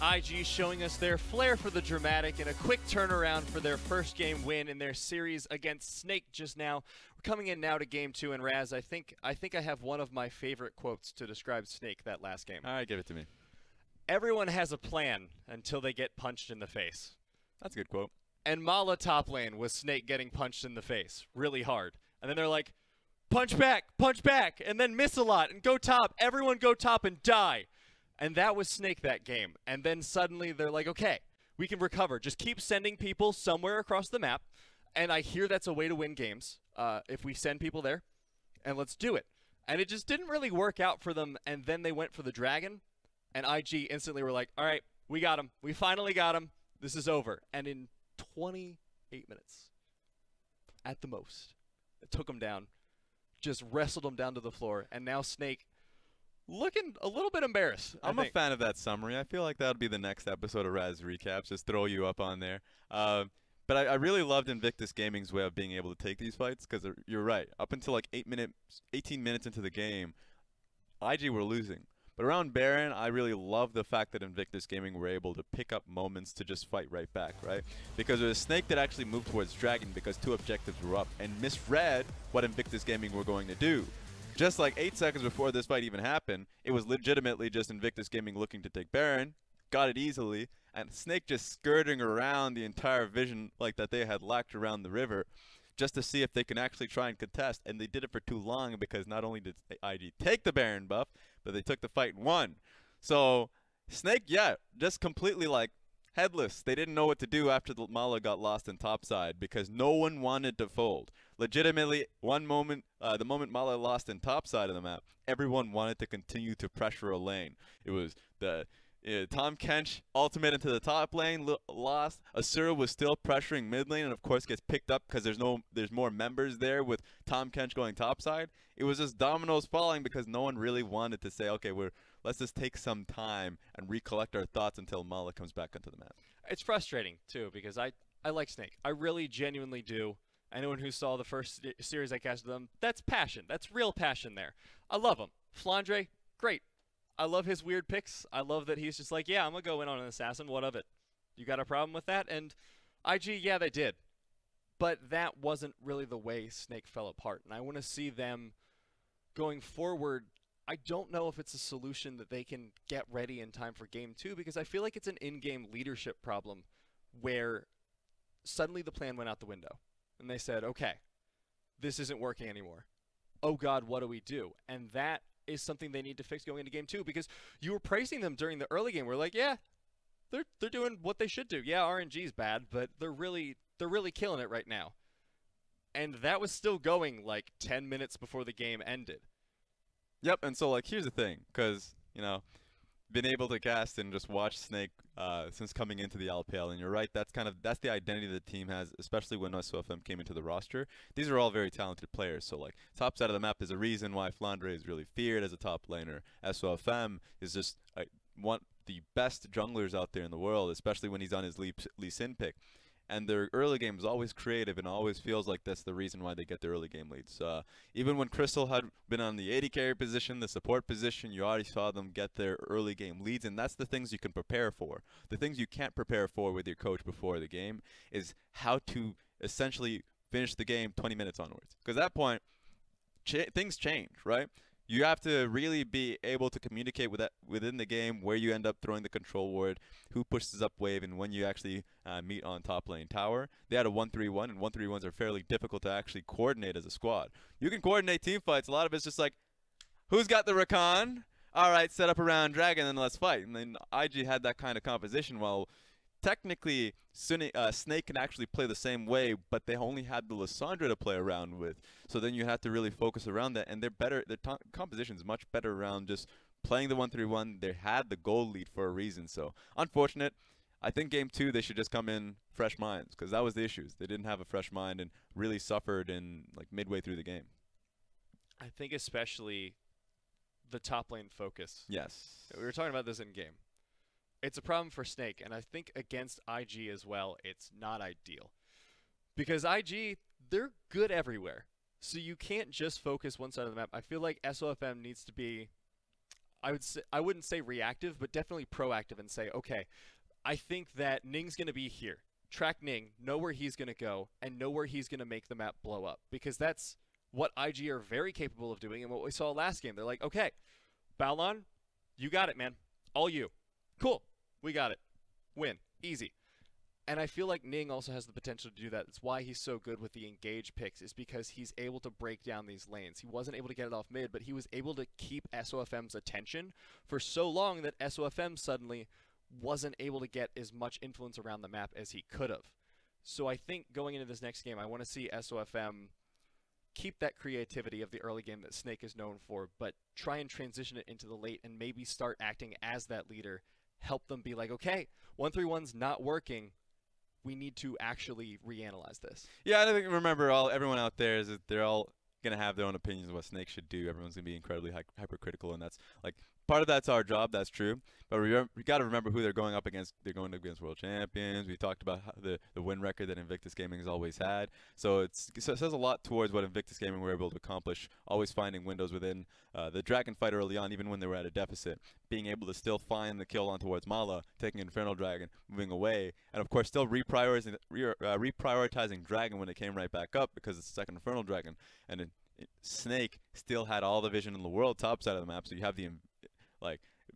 IG showing us their flair for the dramatic and a quick turnaround for their first game win in their series against Snake just now. We're coming in now to game 2, and Raz, I think I have one of my favorite quotes to describe Snake that last game. All right, give it to me. Everyone has a plan until they get punched in the face. That's a good quote. And Mala top lane was Snake getting punched in the face really hard. And then they're like, punch back, and then miss a lot, and go top. Everyone go top and die. And that was Snake that game. And then suddenly they're like, okay, we can recover. Just keep sending people somewhere across the map. And I hear that's a way to win games if we send people there. And let's do it. And it just didn't really work out for them. And then they went for the dragon. And IG instantly were like, all right, we got him. We finally got him. This is over. And in 28 minutes, at the most, it took him down. Just wrestled him down to the floor. And now Snake looking a little bit embarrassed. I'm a fan of that summary. I feel like that would be the next episode of Raz Recaps. Just throw you up on there. But I really loved Invictus Gaming's way of being able to take these fights, because you're right. Up until like 18 minutes into the game, IG were losing. But around Baron, I really love the fact that Invictus Gaming were able to pick up moments to just fight right back, right? Because it was Snake that actually moved towards Dragon because 2 objectives were up and misread what Invictus Gaming were going to do. Just like 8 seconds before this fight even happened, it was legitimately just Invictus Gaming looking to take Baron, got it easily, and Snake just skirting around the entire vision like that they had lacked around the river just to see if they can actually try and contest. And they did it for too long because not only did IG take the Baron buff, but they took the fight and won. So Snake, yeah, just completely like headless. They didn't know what to do after the Mala got lost in topside because no one wanted to fold. Legitimately, the moment Mala lost in topside of the map, everyone wanted to continue to pressure a lane. It was the Tom Kench ultimate into the top lane, lost. Asura was still pressuring mid lane, and of course gets picked up because there's more members there with Tom Kench going topside. It was just dominoes falling because no one really wanted to say, okay, let's just take some time and recollect our thoughts until Mala comes back onto the map. It's frustrating too because I like Snake. I really genuinely do. Anyone who saw the first series I casted them, that's passion. That's real passion there. I love him. Flandre, great. I love his weird picks. I love that he's just like, yeah, I'm going to go in on an assassin. What of it? You got a problem with that? And IG, yeah, they did. But that wasn't really the way Snake fell apart. And I want to see them going forward. I don't know if it's a solution that they can get ready in time for game 2 because I feel like it's an in-game leadership problem where suddenly the plan went out the window. And they said, okay, this isn't working anymore. Oh, God, what do we do? And that is something they need to fix going into game 2 because you were praising them during the early game. We're like, yeah, they're doing what they should do. Yeah, RNG's bad, but they're really killing it right now. And that was still going like 10 minutes before the game ended. Yep, and so like here's the thing, because been able to cast and just watch Snake since coming into the LPL, and you're right, that's the identity the team has, especially when SOFM came into the roster. These are all very talented players, so like top side of the map is a reason why Flandre is really feared as a top laner. SOFM is just one the best junglers out there in the world, especially when he's on his Lee Sin pick. And their early game is always creative and always feels like that's the reason why they get their early game leads. Even when Crystal had been on the AD carry position, the support position, you already saw them get their early game leads, and that's the things you can prepare for. The things you can't prepare for with your coach before the game is how to essentially finish the game 20 minutes onwards. Because at that point, things change, right? You have to really be able to communicate with that within the game where you end up throwing the control ward, who pushes up wave, and when you actually meet on top lane tower. They had a 1-3-1, and 1-3-1s are fairly difficult to actually coordinate as a squad. You can coordinate team fights. A lot of it's just like, who's got the Rakan? All right, set up around Dragon, and let's fight. And then IG had that kind of composition, while technically Snake can actually play the same way, but they only had the Lissandra to play around with. So then you have to really focus around that, and their composition is much better around just playing the 1-3-1. They had the gold lead for a reason. So unfortunate. I think game 2 they should just come in fresh minds, because that was the issues. They didn't have a fresh mind and really suffered in like midway through the game. I think especially the top lane focus. Yes. We were talking about this in game. It's a problem for Snake, and I think against IG as well, it's not ideal. Because IG, they're good everywhere. So you can't just focus one side of the map. I feel like SOFM needs to be, I wouldn't say reactive, but definitely proactive and say, okay, I think that Ning's going to be here. Track Ning, know where he's going to go, and know where he's going to make the map blow up. Because that's what IG are very capable of doing and what we saw last game. They're like, okay, Balon, you got it, man. All you. Cool. We got it. Win. Easy. And I feel like Ning also has the potential to do that. That's why he's so good with the engage picks, is because he's able to break down these lanes. He wasn't able to get it off mid, but he was able to keep SOFM's attention for so long that SOFM suddenly wasn't able to get as much influence around the map as he could have. So I think going into this next game, I want to see SOFM keep that creativity of the early game that Snake is known for, but try and transition it into the late and maybe start acting as that leader. Help them be like, okay, 131's not working. We need to actually reanalyze this. Yeah, I think remember everyone out there is that they're all gonna have their own opinions of what Snake should do. Everyone's gonna be incredibly hypercritical, and that's like part of that's our job. That's true, but we got to remember who they're going up against. They're going up against world champions. We talked about the win record that Invictus Gaming has always had. So it says a lot towards what Invictus Gaming were able to accomplish. Always finding windows within the Dragon fight early on, even when they were at a deficit. Being able to still find the kill on towards Mala, taking Infernal Dragon, moving away, and of course still reprioritizing Dragon when it came right back up because it's the second Infernal Dragon. And Snake still had all the vision in the world top side of the map, so you have the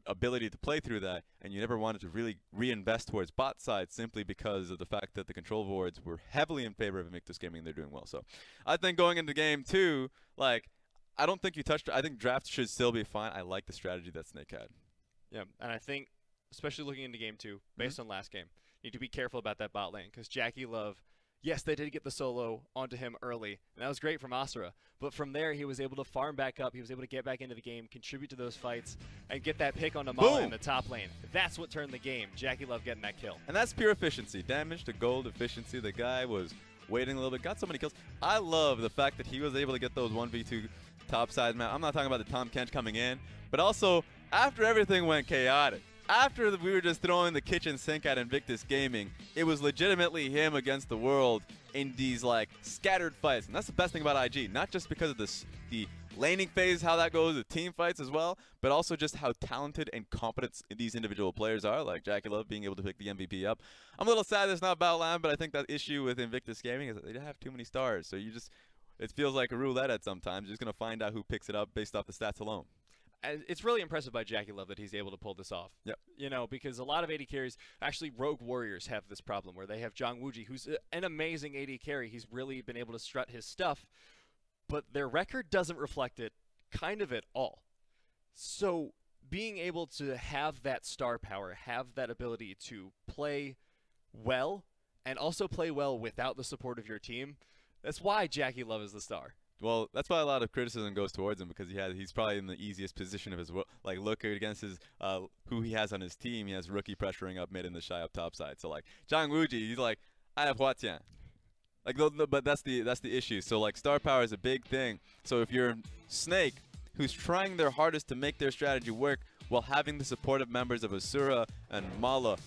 ability to play through that, and you never wanted to really reinvest towards bot side simply because of the fact that the control boards were heavily in favor of Invictus Gaming and they're doing well. So I think going into game 2, I don't think you touched it. I think draft should still be fine. I like the strategy that Snake had. Yeah, and I think, especially looking into game 2, based on last game, need to be careful about that bot lane, because Jackie Love, yes, they did get the solo onto him early, and that was great from Asura. But from there, he was able to farm back up. He was able to get back into the game, contribute to those fights, and get that pick on Mala in the top lane. That's what turned the game. Jackie Love getting that kill. And that's pure efficiency. Damage to gold efficiency. The guy was waiting a little bit, got so many kills. I love the fact that he was able to get those 1v2 top side map. I'm not talking about the Tom Kench coming in, but also after everything went chaotic. After we were just throwing the kitchen sink at Invictus Gaming, it was legitimately him against the world in these scattered fights. And that's the best thing about IG, not just because of the laning phase, how that goes, the team fights as well, but also just how talented and competent these individual players are, like Jackie Love being able to pick the MVP up. I'm a little sad it's not Battleland, but I think that issue with Invictus Gaming is that they don't have too many stars. So it feels like a roulette at sometimes. You're just going to find out who picks it up based off the stats alone. And it's really impressive by Jackie Love that he's able to pull this off. Yep. Because a lot of AD carries, actually Rogue Warriors have this problem where they have Zhang Wuji, who's an amazing AD carry. He's really been able to strut his stuff, but their record doesn't reflect it kind of at all. So being able to have that star power, have that ability to play well, and also play well without the support of your team, that's why Jackie Love is the star. Well, that's why a lot of criticism goes towards him, because he's probably in the easiest position of his world. Look against his who he has on his team. He has rookie pressuring up mid and the shy up top side. So Zhang Wuji, he's I have Huatian. But that's the issue. So star power is a big thing. So if you're Snake, who's trying their hardest to make their strategy work while having the supportive members of Asura and Mala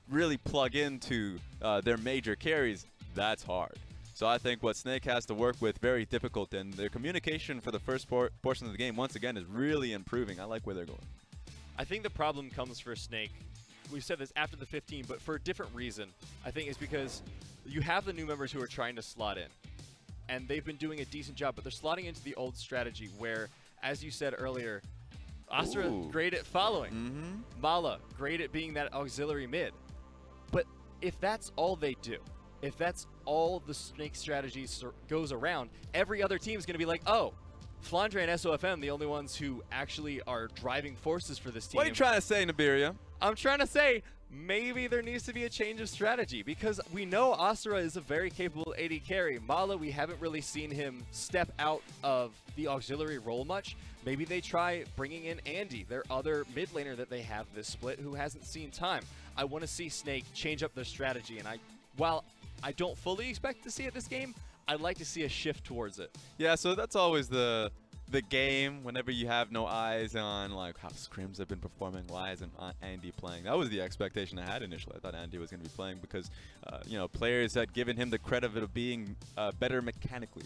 really plug into their major carries, that's hard. So I think what Snake has to work with, very difficult, and their communication for the first portion of the game, once again, is really improving. I like where they're going. I think the problem comes for Snake. We've said this after the 15, but for a different reason. I think it's because you have the new members who are trying to slot in, and they've been doing a decent job, but they're slotting into the old strategy where, as you said earlier, Asura, great at following. Mala, great at being that auxiliary mid. But if that's all they do, if that's all the Snake strategy goes around, every other team is going to be like, oh, Flandre and SOFM, the only ones who actually are driving forces for this team. What are you trying to say, Nibiria? I'm trying to say maybe there needs to be a change of strategy, because we know Asura is a very capable AD carry. Mala, we haven't really seen him step out of the auxiliary role much. Maybe they try bringing in Andy, their other mid laner that they have this split, who hasn't seen time. I want to see Snake change up their strategy, and while I don't fully expect to see it this game, I'd like to see a shift towards it. Yeah, so that's always the game whenever you have no eyes on how scrims have been performing, why isn't Andy playing. That was the expectation I had initially. I thought Andy was going to be playing because players had given him the credit of being better mechanically.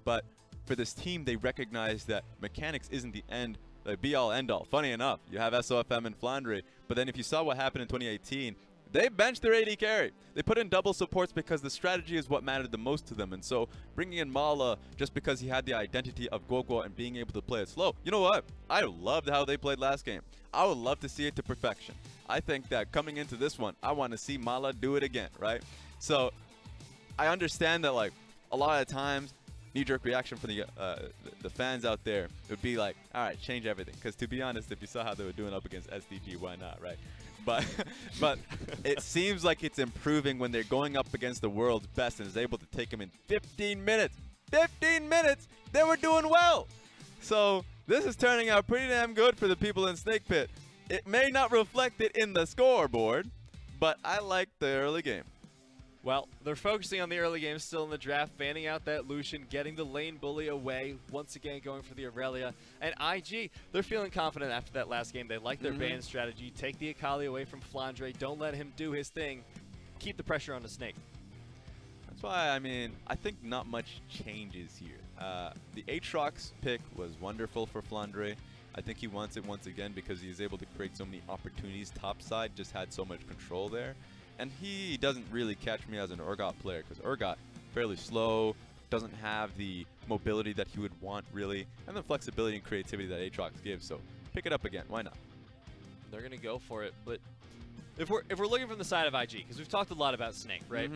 But for this team, they recognize that mechanics isn't the end the be-all, end-all. Funny enough, you have SOFM and FLICKR, but then if you saw what happened in 2018, they benched their AD carry. They put in double supports because the strategy is what mattered the most to them. And so bringing in Mala just because he had the identity of Gogo and being able to play it slow. You know what? I loved how they played last game. I would love to see it to perfection. I think that coming into this one, I want to see Mala do it again, right? So I understand that, like, a lot of times, knee-jerk reaction from the fans out there would be like, all right, change everything. Because to be honest, if you saw how they were doing up against SDG, why not, right? But it seems like it's improving when they're going up against the world's best and is able to take them in 15 minutes. 15 minutes! They were doing well! So this is turning out pretty damn good for the people in Snake Pit. It may not reflect it in the scoreboard, but I like the early game. Well, they're focusing on the early game still in the draft, banning out that Lucian, getting the lane bully away, once again going for the Aurelia. And IG, they're feeling confident after that last game. They like their ban strategy. Take the Akali away from FLICKR. Don't let him do his thing. Keep the pressure on the Snake. That's why, I mean, I think not much changes here. The Aatrox pick was wonderful for FLICKR. I think he wants it once again because he's able to create so many opportunities topside, just had so much control there. And he doesn't really catch me as an Urgot player because Urgot, fairly slow, doesn't have the mobility that he would want really, and the flexibility and creativity that Aatrox gives. So pick it up again, why not? They're gonna go for it, but if we're looking from the side of IG, because we've talked a lot about Snake, right?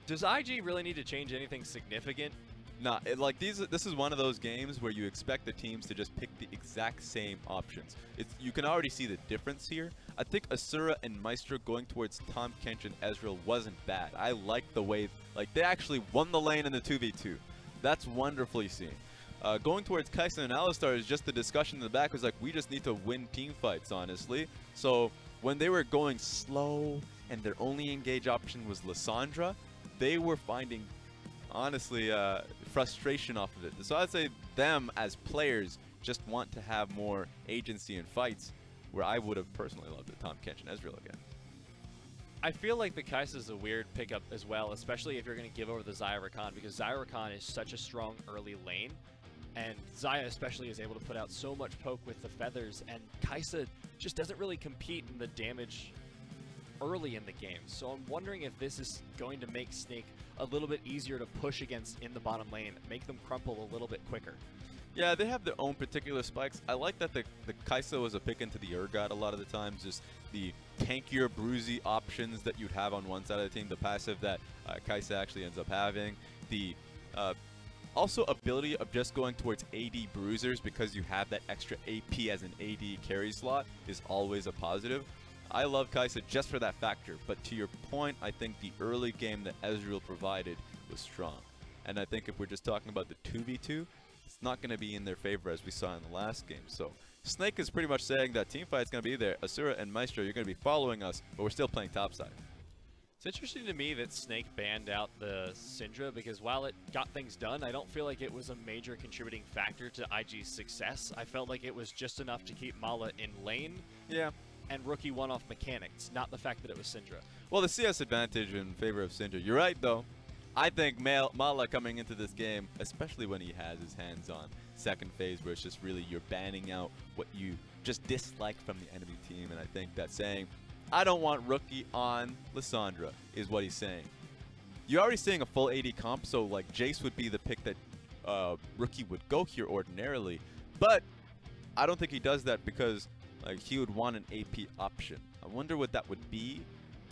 Does IG really need to change anything significant? Nah, this is one of those games where you expect the teams to just pick the exact same options. You can already see the difference here. I think Asura and Maestro going towards Tahm Kench and Ezreal wasn't bad. I like the way, like, they actually won the lane in the 2v2. That's wonderfully seen. Going towards Kai'Sa and Alistar is just the discussion in the back was like, we just need to win team fights, honestly. So when they were going slow and their only engage option was Lissandra, they were finding, honestly, frustration off of it. So I'd say them as players just want to have more agency in fights, where I would have personally loved it, Tahm Kench and Ezreal again. I feel like the Kai'Sa is a weird pickup as well, especially if you're going to give over the Xayah Rakan, because Xayah Rakan is such a strong early lane, and Xayah especially is able to put out so much poke with the feathers, and Kai'Sa just doesn't really compete in the damage early in the game. So I'm wondering if this is going to make Snake a little bit easier to push against in the bottom lane, make them crumple a little bit quicker. Yeah, they have their own particular spikes. I like that the Kai'Sa was a pick into the Urgot a lot of the times, just the tankier, bruisey options that you'd have on one side of the team, the passive that Kai'Sa actually ends up having, the also ability of just going towards AD bruisers because you have that extra AP as an AD carry slot is always a positive. I love Kai'Sa just for that factor, but to your point, I think the early game that Ezreal provided was strong. And I think if we're just talking about the 2v2, it's not going to be in their favor as we saw in the last game. So Snake is pretty much saying that teamfight's going to be there. Asura and Maestro, you're going to be following us, but we're still playing topside. It's interesting to me that Snake banned out the Syndra because while it got things done, I don't feel like it was a major contributing factor to IG's success. I felt like it was just enough to keep Mala in lane. Yeah. And Rookie one-off mechanics, not the fact that it was Syndra. Well, the CS advantage in favor of Syndra. You're right, though. I think Mala coming into this game, especially when he has his hands on second phase, where it's just really you're banning out what you just dislike from the enemy team. And I think that saying, I don't want Rookie on Lissandra, is what he's saying. You're already seeing a full AD comp, so like Jace would be the pick that Rookie would go here ordinarily. But I don't think he does that because like he would want an AP option. I wonder what that would be.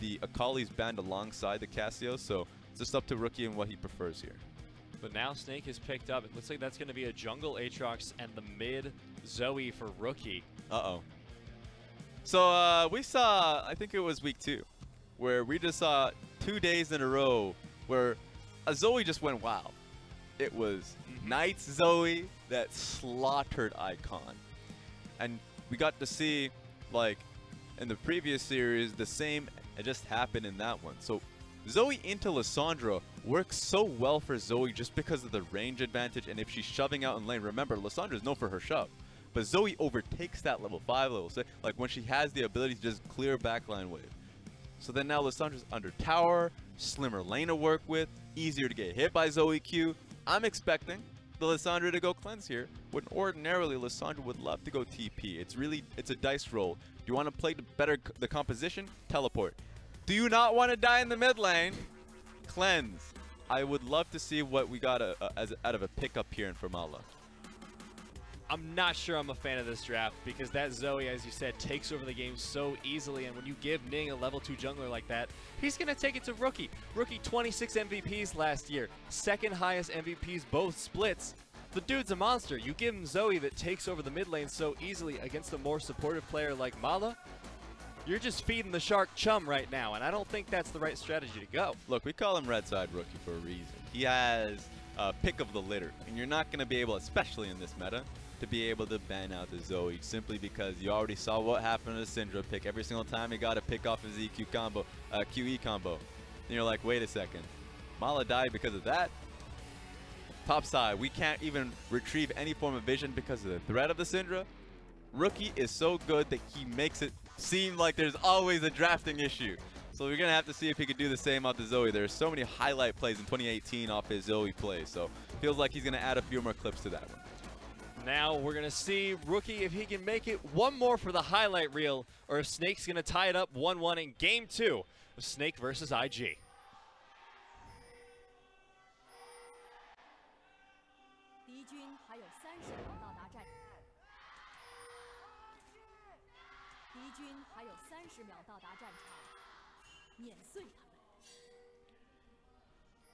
The Akali's banned alongside the Cassio, so it's just up to Rookie and what he prefers here. But now Snake is picked up. It looks like that's going to be a jungle Aatrox and the mid Zoe for Rookie. Uh-oh. So we saw, I think it was week 2, where we just saw 2 days in a row where a Zoe just went wild. It was Knight's Zoe that slaughtered Icon. And we got to see, like, in the previous series, the same just happened in that one. So Zoe into Lissandra works so well for Zoe just because of the range advantage, and if she's shoving out in lane, remember, Lissandra's known for her shove. But Zoe overtakes that level 5, level 6, like when she has the ability to just clear backline wave. So then now Lissandra's under tower, slimmer lane to work with, easier to get hit by Zoe Q. I'm expecting the Lissandra to go cleanse here, when ordinarily Lissandra would love to go TP. It's a dice roll. Do you want to play the composition? Teleport. Do you not want to die in the mid lane? Cleanse. I would love to see what we got out of a pickup here in Formala. I'm not sure I'm a fan of this draft because that Zoe, as you said, takes over the game so easily. And when you give Ning a level 2 jungler like that, he's going to take it to Rookie. Rookie 26 MVPs last year, second highest MVPs both splits. The dude's a monster. You give him Zoe that takes over the mid lane so easily against a more supportive player like Mala, you're just feeding the shark chum right now, and I don't think that's the right strategy to go. Look, we call him Red Side Rookie for a reason. He has a pick of the litter, and you're not going to be able, especially in this meta, to be able to ban out the Zoe simply because you already saw what happened to the Syndra pick. Every single time he got to pick off his EQ combo, QE combo. And you're like, wait a second. Mala died because of that? Top side, we can't even retrieve any form of vision because of the threat of the Syndra. Rookie is so good that he makes it seem like there's always a drafting issue. So we're going to have to see if he could do the same off the Zoe. There's so many highlight plays in 2018 off his Zoe play. So feels like he's going to add a few more clips to that one. Now we're going to see Rookie if he can make it one more for the highlight reel, or if Snake's going to tie it up 1-1 in Game 2 of Snake versus IG.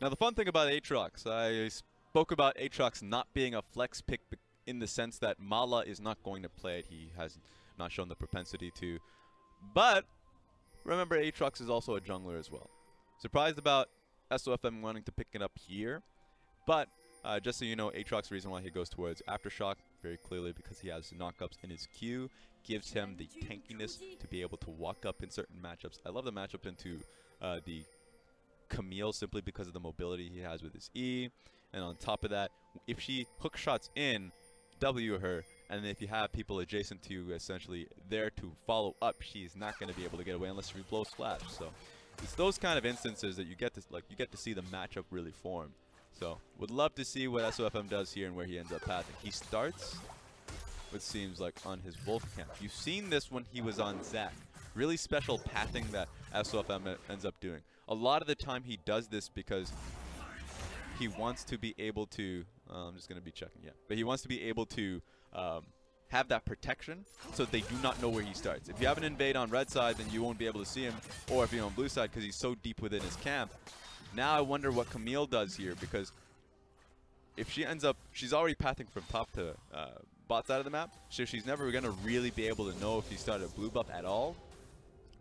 Now the fun thing about Aatrox, I spoke about Aatrox not being a flex pick in the sense that Mala is not going to play it. He has not shown the propensity to. But remember, Aatrox is also a jungler as well. Surprised about SOFM wanting to pick it up here. But just so you know, Aatrox's reason why he goes towards Aftershock very clearly because he has knockups in his Q. Gives him the tankiness to be able to walk up in certain matchups. I love the matchup into the Camille simply because of the mobility he has with his E. And on top of that, if she hook shots in, W her, and if you have people adjacent to you essentially there to follow up, she's not going to be able to get away unless she blows flash. So it's those kind of instances that you get to see the matchup really form. So would love to see what SOFM does here and where he ends up pathing. He starts, it seems like, on his Wolf camp. You've seen this when he was on Zac. Really special pathing that SOFM ends up doing. A lot of the time he does this because he wants to be able to, I'm just going to be checking, yeah. But he wants to be able to have that protection so they do not know where he starts. If you have an invade on red side, then you won't be able to see him, or if you're on blue side because he's so deep within his camp. Now I wonder what Camille does here, because if she ends up, she's already pathing from top to bot side of the map, so she's never going to really be able to know if he started a blue buff at all.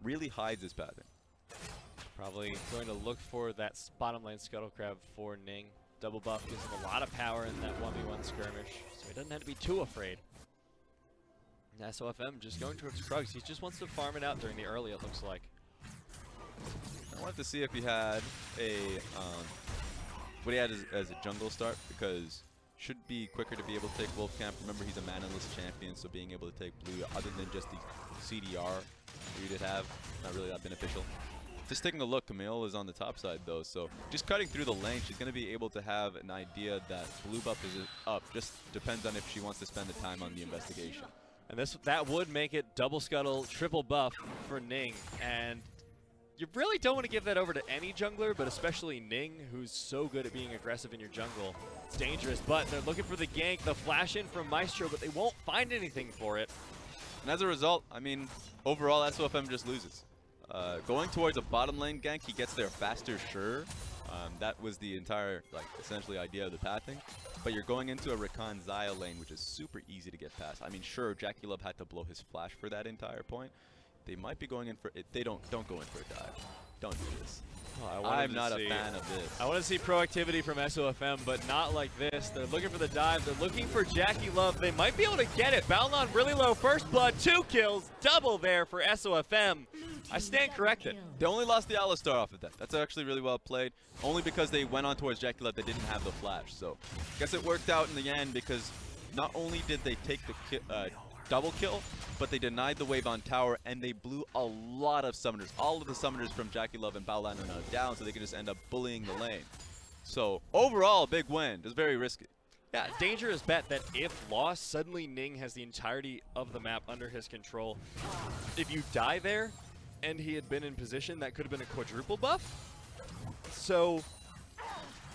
Really hides his pathing. Probably going to look for that bottom lane Scuttle Crab for Ning. Double buff gives him a lot of power in that 1v1 skirmish, so he doesn't have to be too afraid. And SOFM just going towards Krugs. He just wants to farm it out during the early, it looks like. I wanted to see if he had a what he had as a jungle start, because should be quicker to be able to take Wolf Camp. Remember, he's a mana-less champion, so being able to take blue other than just the CDR you did have, not really that beneficial. Just taking a look, Camille is on the top side though, so just cutting through the lane, she's going to be able to have an idea that blue buff is up. Just depends on if she wants to spend the time on the investigation. And that would make it double scuttle, triple buff for Ning, and you really don't want to give that over to any jungler, but especially Ning, who's so good at being aggressive in your jungle. It's dangerous, but they're looking for the gank, the flash in from Maestro, but they won't find anything for it. And as a result, I mean, overall SOFM just loses. Going towards a bottom lane gank, he gets there faster, sure. That was the entire, essentially idea of the pathing. But you're going into a Rakan Xayah lane, which is super easy to get past. I mean, sure, Jackie Love had to blow his flash for that entire point. They might be going in for it. They don't go in for a dive. Don't do this. Oh, I'm not a fan of this. I want to see proactivity from SOFM, but not like this. They're looking for the dive. They're looking for Jackie Love. They might be able to get it. Balon really low. First blood, 2 kills. Double there for SOFM. I stand corrected. They only lost the Alistar off of that. That's actually really well played. Only because they went on towards Jackie Love, they didn't have the flash. So I guess it worked out in the end, because not only did they take the double kill, but they denied the wave on tower, and they blew a lot of summoners. All of the summoners from Jackie Love and Baolan are down, so they can just end up bullying the lane. So overall, big win. It was very risky. Yeah, dangerous bet that if lost, suddenly Ning has the entirety of the map under his control. If you die there, and he had been in position, that could have been a quadruple buff. So,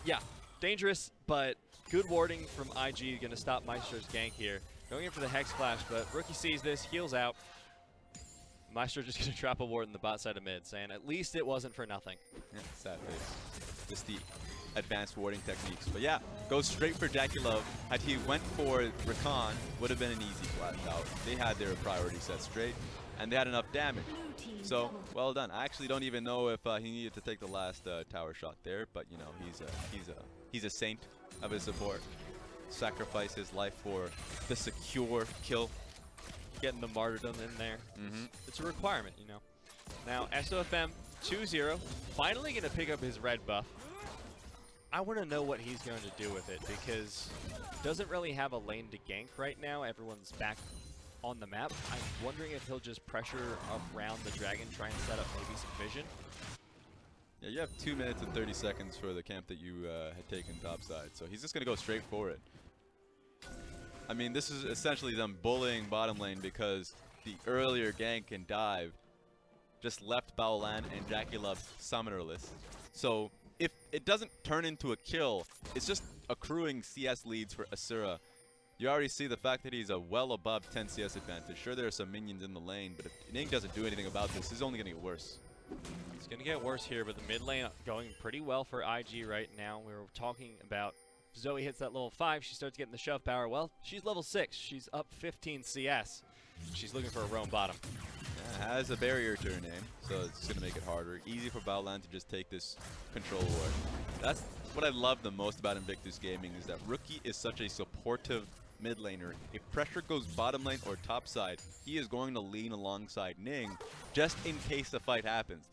yeah, dangerous, but good warding from IG, going to stop Maestro's gank here. Going in for the Hex Flash, but Rookie sees this, heals out. Maestro just going to trap a ward in the bot side of mid, saying at least it wasn't for nothing. Yeah, sad face. Just the advanced warding techniques. But yeah, goes straight for JackieLove. Had he went for Rakan, would have been an easy flash out. They had their priority set straight, and they had enough damage. So, well done. I actually don't even know if he needed to take the last tower shot there, but you know, he's a saint of his support. Sacrifice his life for the secure kill. Getting the martyrdom in there. It's a requirement, you know. Now, SOFM 2-0, finally going to pick up his red buff. I want to know what he's going to do with it, because doesn't really have a lane to gank right now. Everyone's back on the map. I'm wondering if he'll just pressure around the dragon, try and set up maybe some vision. Yeah, you have 2 minutes and 30 seconds for the camp that you had taken topside, so he's just going to go straight for it. I mean, this is essentially them bullying bottom lane because the earlier gank and dive just left Baolan and JackieLove summonerless. So if it doesn't turn into a kill, it's just accruing CS leads for Asura. You already see the fact that he's a well above 10 CS advantage. Sure, there are some minions in the lane, but if Ning doesn't do anything about this, it's only going to get worse. It's going to get worse here, but the mid lane going pretty well for IG right now. We were talking about Zoe hits that level 5, she starts getting the shove power. Well, she's level 6, she's up 15 CS. She's looking for a roam bottom. Yeah, has a barrier to her name, so it's going to make it harder. Easy for Baolan to just take this control ward. That's what I love the most about Invictus Gaming, is that Rookie is such a supportive mid laner. If pressure goes bottom lane or top side, he is going to lean alongside Ning just in case the fight happens.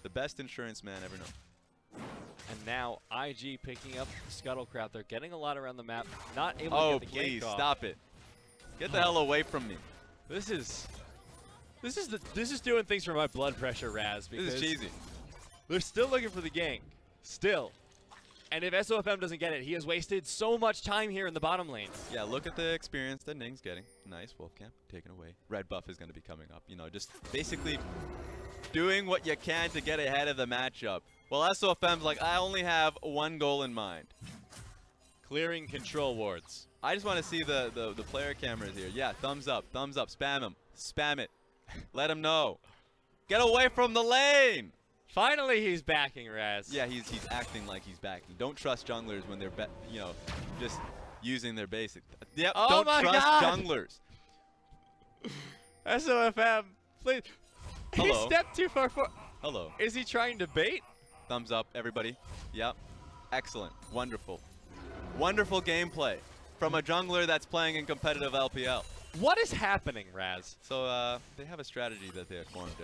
The best insurance man ever known. And now IG picking up the Scuttlecraft. They're getting a lot around the map, not able to get the gank off. Stop it. Get the hell away from me. This is doing things for my blood pressure, Raz, because this is cheesy. They're still looking for the gank. Still. And if SOFM doesn't get it, he has wasted so much time here in the bottom lane. Yeah, look at the experience that Ning's getting. Nice, Wolfcamp, taken away. Red buff is going to be coming up. You know, just basically doing what you can to get ahead of the matchup. Well, SOFM's like, I only have one goal in mind. Clearing control wards. I just want to see the player cameras here. Yeah, thumbs up, spam him. Spam it. Let him know. Get away from the lane! Finally, he's backing Raz. Yeah, he's acting like he's backing. Don't trust junglers when they're, you know, just using their basic. Yep, oh don't trust junglers. SOFM, please. Hello. He stepped too far forward. Hello. Is he trying to bait? Thumbs up, everybody. Yep. Excellent. Wonderful. Wonderful gameplay from a jungler that's playing in competitive LPL. What is happening, Raz? So they have a strategy that they have formed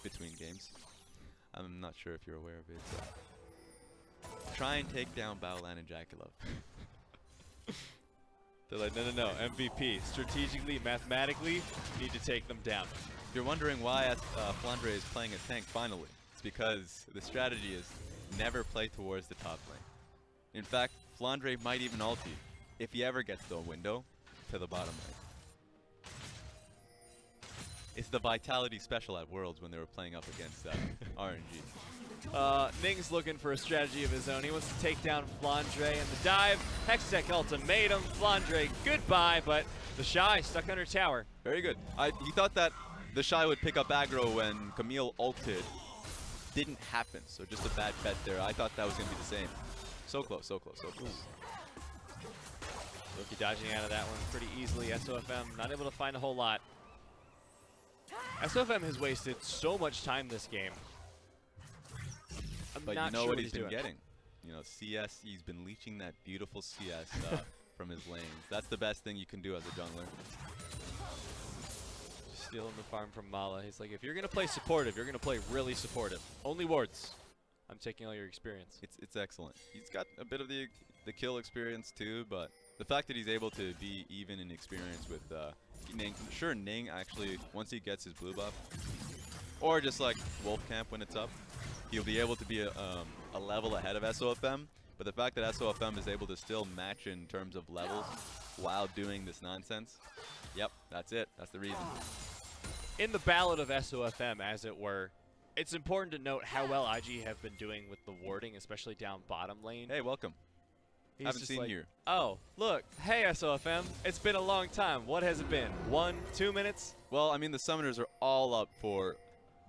between games. I'm not sure if you're aware of it. So. Try and take down Baolan and JackieLove. They're like, no, MVP. Strategically, mathematically, need to take them down. If you're wondering why FLICKR is playing a tank finally, it's because the strategy is never play towards the top lane. In fact, FLICKR might even ult you if he ever gets the window to the bottom lane. It's the Vitality special at Worlds when they were playing up against RNG. Ning's looking for a strategy of his own. He wants to take down FLICKR and the dive. Hextech ultimatum. FLICKR, goodbye, but the Shy stuck under tower. Very good. He thought that the Shy would pick up aggro when Camille ulted. Didn't happen, so just a bad bet there. I thought that was going to be the same. So close, so close, so close. Rookie dodging out of that one pretty easily. SOFM not able to find a whole lot. SOFM has wasted so much time this game. But you know what he's been getting. You know, CS, he's been leeching that beautiful CS from his lanes. That's the best thing you can do as a jungler. Just stealing the farm from Mala. He's like, if you're going to play supportive, you're going to play really supportive. Only wards. I'm taking all your experience. It's excellent. He's got a bit of the kill experience too, but the fact that he's able to be even in experience with Ning. Sure, Ning actually, once he gets his blue buff, or just like Wolfcamp when it's up, he'll be able to be a level ahead of SOFM. But the fact that SOFM is able to still match in terms of levels while doing this nonsense, yep, that's it. That's the reason. In the ballad of SOFM, as it were, it's important to note how well IG have been doing with the warding, especially down bottom lane. Hey, welcome. He's Haven't just seen like, you. oh, look, hey SOFM, it's been a long time. What has it been? 1, 2 minutes? Well, I mean, the summoners are all up for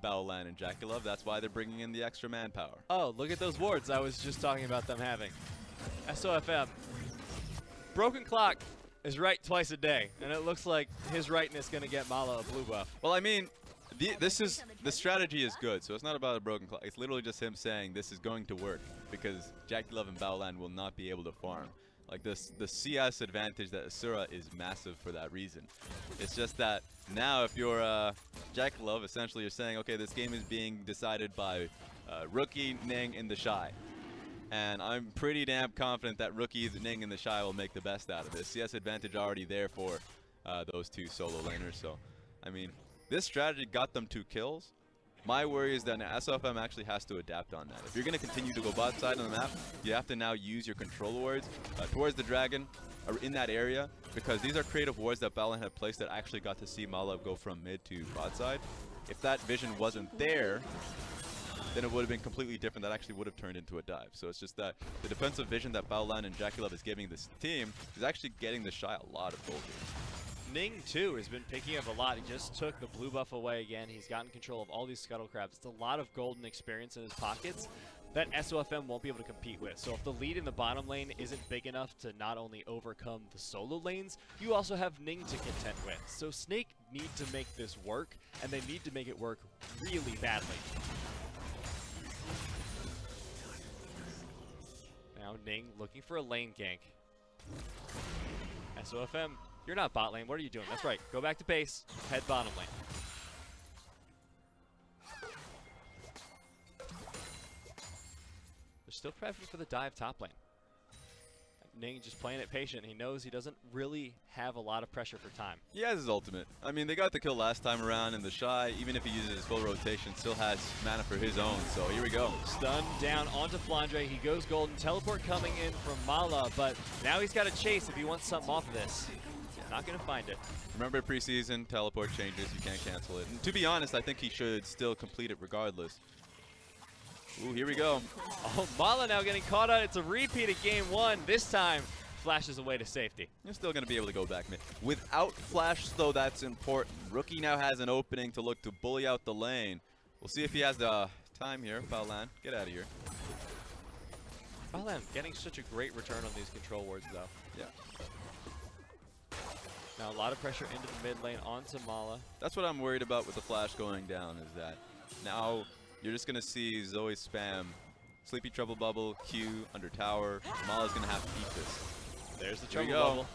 Battleland and Jackie. That's why they're bringing in the extra manpower. Oh, look at those wards I was just talking about them having. SOFM. Broken Clock is right twice a day, and it looks like his rightness going to get Mala a blue buff. Well, I mean, the strategy is good, so it's not about a broken clock. It's literally just him saying this is going to work because Jackie and Battleland will not be able to farm. Like the CS advantage that Asura is massive for that reason. It's just that now if you're Jackie, essentially you're saying, okay, this game is being decided by Rookie, Ning, and the Shy. And I'm pretty damn confident that Rookie, Ning, and the Shy will make the best out of this. CS advantage already there for those two solo laners. So, I mean, this strategy got them 2 kills. My worry is that now SOFM actually has to adapt on that. If you're going to continue to go bot side on the map, you have to now use your control wards towards the dragon or in that area, because these are creative wards that Balan had placed that actually got to see Mala go from mid to bot side. If that vision wasn't there, then it would have been completely different. That actually would have turned into a dive. So it's just that the defensive vision that Balan and Jackie is giving this team is actually getting the Shy a lot of gold here. Ning, too, has been picking up a lot. He just took the blue buff away again. He's gotten control of all these Scuttle Crabs. It's a lot of golden experience in his pockets that SOFM won't be able to compete with. So if the lead in the bottom lane isn't big enough to not only overcome the solo lanes, you also have Ning to contend with. So Snake need to make this work, and they need to make it work really badly. Now Ning looking for a lane gank. SOFM, you're not bot lane. What are you doing? That's right. Go back to base. Head bottom lane. They're still prepping for the dive top lane. Ning just playing it patient. He knows he doesn't really have a lot of pressure for time. He has his ultimate. I mean, they got the kill last time around, and the Shy, even if he uses his full rotation, still has mana for his own. So here we go. Stun down onto Flandre. He goes golden. Teleport coming in from Mala, but now he's got to chase if he wants something off of this. Not going to find it. Remember preseason, teleport changes, you can't cancel it. And to be honest, I think he should still complete it regardless. Ooh, here we go. Oh, Mala now getting caught out. It's a repeat of game 1. This time, flashes away to safety. You're still going to be able to go back mid. Without flash, though, that's important. Rookie now has an opening to look to bully out the lane. We'll see if he has the time here. Balan, get out of here. Balan getting such a great return on these control wards, though. Yeah. Now a lot of pressure into the mid lane onto Mala. That's what I'm worried about with the flash going down, is that now you're just going to see Zoe spam Sleepy Trouble Bubble, Q, under tower. Mala's going to have to eat this. There's the Trouble Bubble.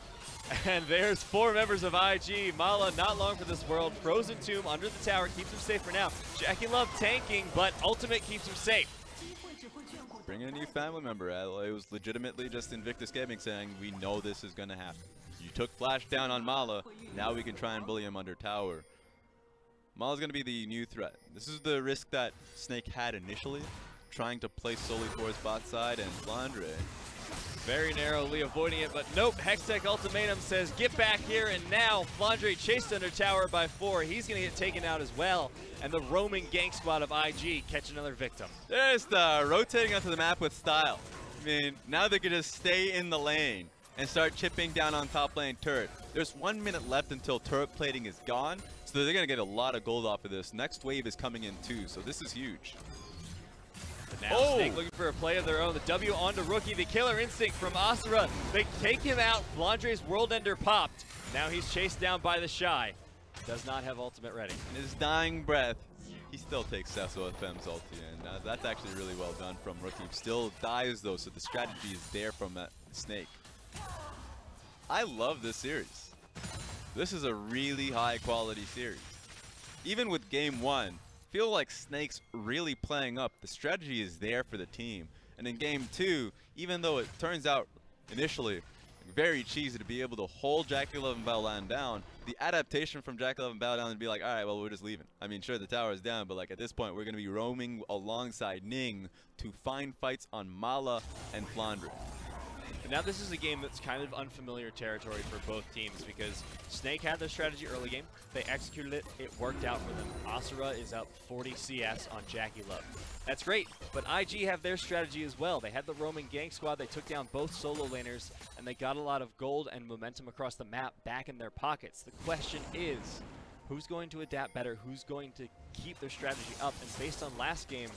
And there's 4 members of IG. Mala not long for this world. Frozen Tomb under the tower keeps him safe for now. Jackie Love tanking, but ultimate keeps him safe. Bring in a new family member. It was legitimately just Invictus Gaming saying, we know this is going to happen. You took flash down on Mala, now we can try and bully him under tower. Mala's going to be the new threat. This is the risk that Snake had initially, trying to play solely towards bot side and Flandre. Very narrowly avoiding it, but nope. Hextech Ultimatum says get back here, and now Flandre chased under tower by 4. He's going to get taken out as well, and the roaming gank squad of IG catch another victim. Just rotating onto the map with style. I mean, now they could just stay in the lane and start chipping down on top lane turret. There's 1 minute left until turret plating is gone, so they're going to get a lot of gold off of this. Next wave is coming in too, so this is huge. But now Snake looking for a play of their own. The W onto Rookie, the killer instinct from Asura. They take him out. Flandre's World Ender popped. Now he's chased down by the Shy. Does not have ultimate ready. In his dying breath, he still takes SOFM's ulti, and that's actually really well done from Rookie. Still dies though, so the strategy is there from Snake. I love this series. This is a really high quality series. Even with game 1, feel like Snake's really playing up. The strategy is there for the team. And in game 2, even though it turns out initially very cheesy to be able to hold Jackie Love and Balan down, the adaptation from Jack 11 Battle Down to be like, all right, well, we're just leaving. I mean, sure, the tower is down, but like at this point, we're going to be roaming alongside Ning to find fights on Mala and Flandre. But now this is a game that's kind of unfamiliar territory for both teams because Snake had their strategy early game. They executed it. It worked out for them. Asura is up 40 CS on Jackie Love. That's great, but IG have their strategy as well. They had the roaming gank squad. They took down both solo laners, and they got a lot of gold and momentum across the map back in their pockets. The question is, who's going to adapt better? Who's going to keep their strategy up? And based on last game,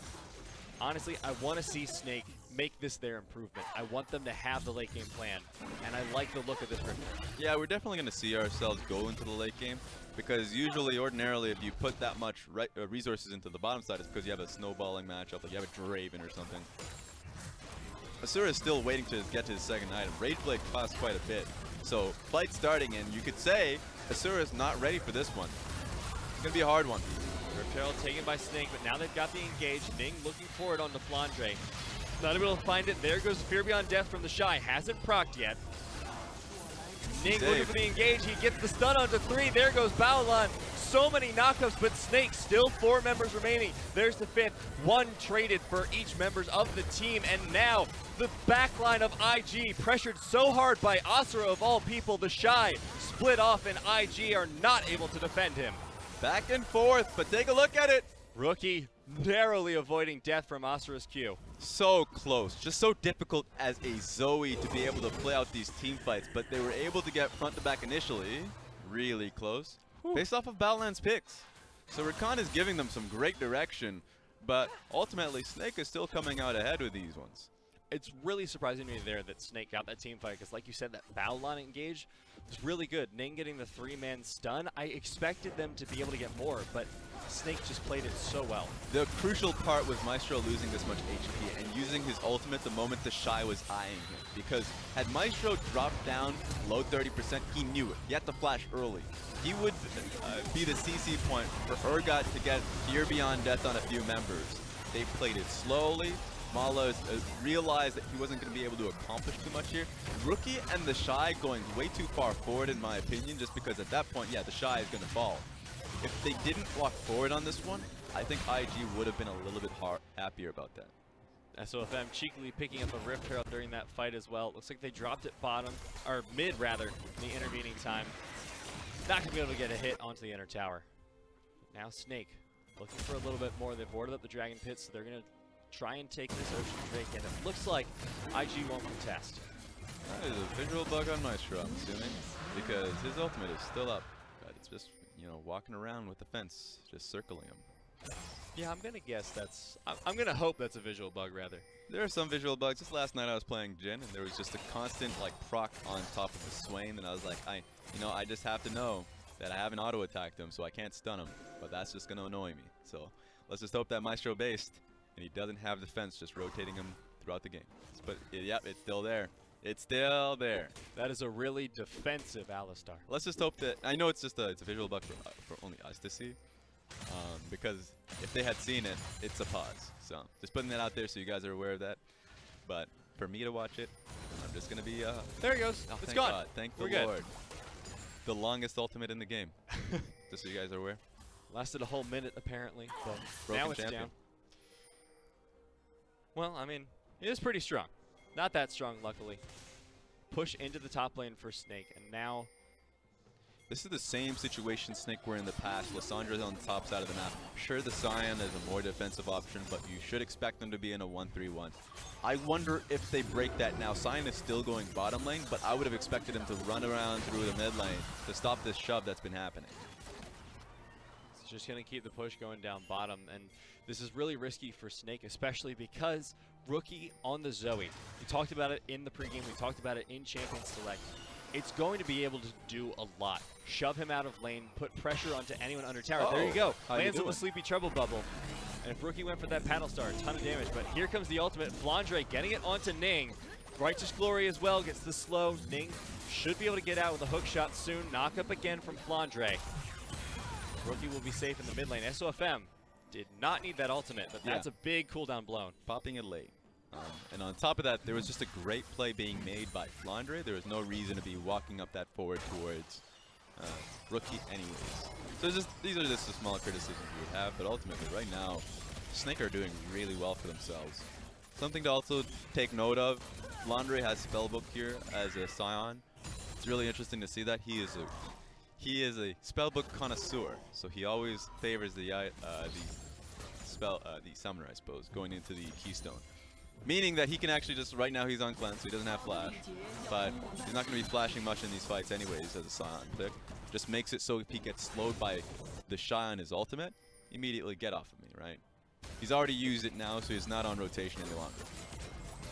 honestly, I want to see Snake make this their improvement. I want them to have the late game plan, and I like the look of this Rift. Yeah, we're definitely going to see ourselves go into the late game because usually, ordinarily, if you put that much resources into the bottom side, it's because you have a snowballing matchup, like you have a Draven or something. Asura is still waiting to get to his second item. Rage Blade costs quite a bit. So, fight starting, and you could say Asura is not ready for this one. It's going to be a hard one. Rift Herald taken by Snake, but now they've got the engage. Ning looking forward on the Flandre. Not able to find it. There goes Fear Beyond Death from the Shy. Hasn't procced yet. Ning looking for the engage. He gets the stun onto 3. There goes Baolan. So many knockups, but Snake still 4 members remaining. There's the 5th. 1 traded for each members of the team. And now the backline of IG pressured so hard by Asura of all people. The Shy split off and IG are not able to defend him. Back and forth, but take a look at it. Rookie narrowly avoiding death from Asura's Q. So close, just so difficult as a Zoe to be able to play out these team fights, but they were able to get front to back initially, really close, based off of Battleland's picks. So Rakan is giving them some great direction, but ultimately Snake is still coming out ahead with these ones. It's really surprising to me there that Snake got that team fight, because like you said, that Battleland engage was really good. Ning getting the 3-man stun, I expected them to be able to get more, but Snake just played it so well. The crucial part was Maestro losing this much HP and using his ultimate the moment the Shy was eyeing him. Because had Maestro dropped down low 30%, he knew it. He had to flash early. He would be the CC point for Urgot to get Fear Beyond Death on a few members. They played it slowly. Mala realized that he wasn't going to be able to accomplish too much here. Rookie and the Shy going way too far forward in my opinion, just because at that point, yeah, the Shy is going to fall. If they didn't walk forward on this one, I think IG would have been a little bit happier about that. SOFM cheekily picking up a Rift Herald during that fight as well. Looks like they dropped it bottom, or mid rather, in the intervening time. Not going to be able to get a hit onto the inner tower. Now Snake looking for a little bit more. They've boarded up the Dragon Pit, so they're going to try and take this Ocean Drake, and it looks like IG won't contest. That is a visual bug on Maestro, I'm assuming, because his ultimate is still up, but it's just, you know, walking around with the fence, just circling him. Yeah, I'm going to guess that's, I'm going to hope that's a visual bug, rather. There are some visual bugs. Just last night I was playing Jhin, and there was just a constant, like, proc on top of the Swain, and I was like, I just have to know that I haven't auto-attacked him, so I can't stun him, but that's just going to annoy me. So, let's just hope that Maestro based, and he doesn't have defense just rotating him throughout the game. But, yep, it's still there. It's still there. That is a really defensive Alistar. Let's just hope that, I know it's just it's a visual bug for only us to see, because if they had seen it, it's a pause. So, just putting that out there so you guys are aware of that. But for me to watch it, I'm just going to be, there it goes. Oh, it's gone. God. Thank the We're Lord. Good. The longest ultimate in the game. Just so you guys are aware. Lasted a whole minute, apparently, but Broken now it's champion. down. Well, I mean, it is pretty strong. Not that strong, luckily. Push into the top lane for Snake, and now... This is the same situation Snake were in the past. Lyssandra's on the top side of the map. Sure, the Scion is a more defensive option, but you should expect them to be in a 1-3-1. I wonder if they break that now. Scion is still going bottom lane, but I would have expected him to run around through the mid lane to stop this shove that's been happening. It's just going to keep the push going down bottom, and this is really risky for Snake, especially because Rookie on the Zoe. We talked about it in the pregame, we talked about it in Champions Select. It's going to be able to do a lot. Shove him out of lane, put pressure onto anyone under tower. There you go. Lands him with Sleepy Trouble Bubble. And if Rookie went for that Paddle Star, a ton of damage. But here comes the ultimate. Flandre getting it onto Ning. Righteous Glory as well gets the slow. Ning should be able to get out with a hook shot soon. Knock up again from Flandre. Rookie will be safe in the mid lane. SOFM did not need that ultimate, but that's a big cooldown blown. Popping it late. And on top of that, there was just a great play being made by Flandre. There was no reason to be walking up that forward towards rookie anyways. So these are just the smaller criticisms we would have, but ultimately right now, Snake are doing really well for themselves. Something to also take note of, Flandre has Spellbook here as a Scion. It's really interesting to see that. He is a Spellbook connoisseur, so he always favors the Summoner, I suppose, going into the Keystone. Meaning that he can actually just, right now he's on Cleanse, so he doesn't have Flash, but he's not going to be flashing much in these fights anyways as a Scion pick. Just makes it so if he gets slowed by the Shy on his ultimate, immediately get off of me, right? He's already used it now, so he's not on rotation any longer.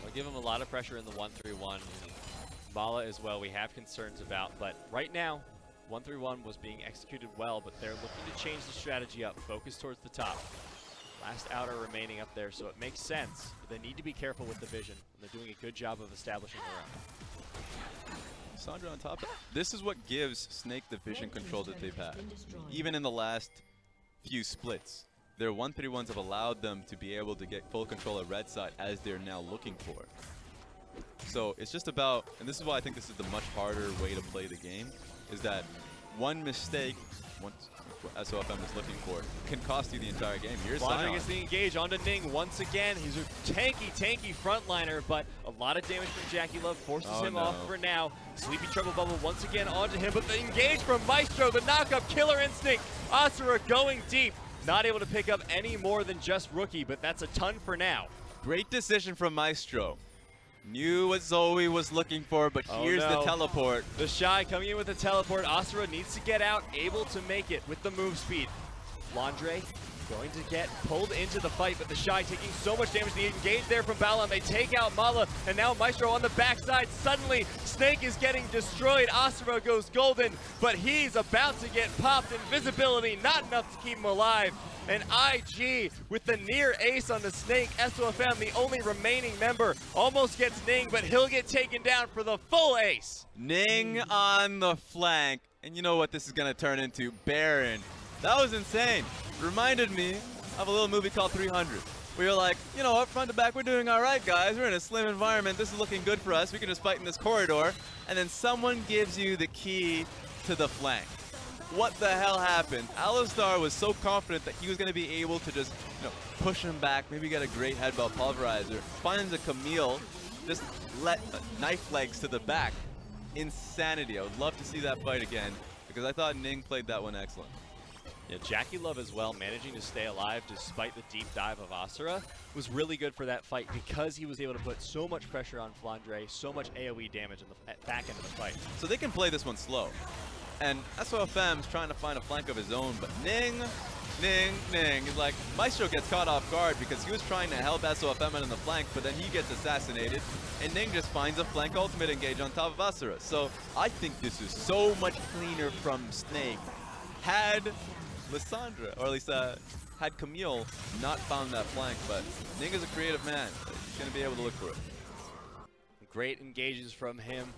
I'll give him a lot of pressure in the 1-3-1. Mala as well, we have concerns about, but right now, 1-3-1 was being executed well, but they're looking to change the strategy up, focus towards the top. Last outer remaining up there, so it makes sense. But they need to be careful with the vision, and they're doing a good job of establishing their own. Sandra on top. This is what gives Snake the vision control that they've had. Even in the last few splits, their 1-3-1s have allowed them to be able to get full control of red side as they're now looking for. So it's just about, and this is why I think this is the much harder way to play the game, is that one mistake, what SOFM is looking for, can cost you the entire game. Here's Flandre gets the engage onto Ning once again. He's a tanky frontliner, but a lot of damage from Jackie Love forces him off for now. Sleepy Trouble Bubble once again onto him, but the engage from Maestro, the knockup, Killer Instinct. Asura going deep, not able to pick up any more than just Rookie, but that's a ton for now. Great decision from Maestro. Knew what Zoe was looking for, but here's the teleport. The Shy coming in with the teleport. Asura needs to get out, able to make it with the move speed. Flandre going to get pulled into the fight, but the Shy taking so much damage. The engage there from Balan. They take out Mala, and now Maestro on the backside. Suddenly, Snake is getting destroyed. Asura goes golden, but he's about to get popped. Invisibility, not enough to keep him alive. And IG with the near ace on the Snake. SOFM, the only remaining member, almost gets Ning, but he'll get taken down for the full ace. Ning on the flank. And you know what this is going to turn into? Baron. That was insane. Reminded me of a little movie called 300. Where you're like, you know what, front to back, we're doing all right, guys. We're in a slim environment. This is looking good for us. We can just fight in this corridor. And then someone gives you the key to the flank. What the hell happened? Alistar was so confident that he was going to be able to just, push him back, maybe get a great headbell pulverizer, finds a Camille, just let knife legs to the back. Insanity. I would love to see that fight again because I thought Ning played that one excellent. Yeah, Jackie Love as well, managing to stay alive despite the deep dive of Asura, was really good for that fight because he was able to put so much pressure on Flandre, so much AoE damage in the back end of the fight. So they can play this one slow. And SOFM's trying to find a flank of his own, but Ning. He's like, Maestro gets caught off guard because he was trying to help SOFM in the flank, but then he gets assassinated, and Ning just finds a flank ultimate engage on top of Asura. So I think this is so much cleaner from Snake. Had Lissandra, or at least had Camille not found that flank, but Ning is a creative man. He's going to be able to look for it. Great engages from him.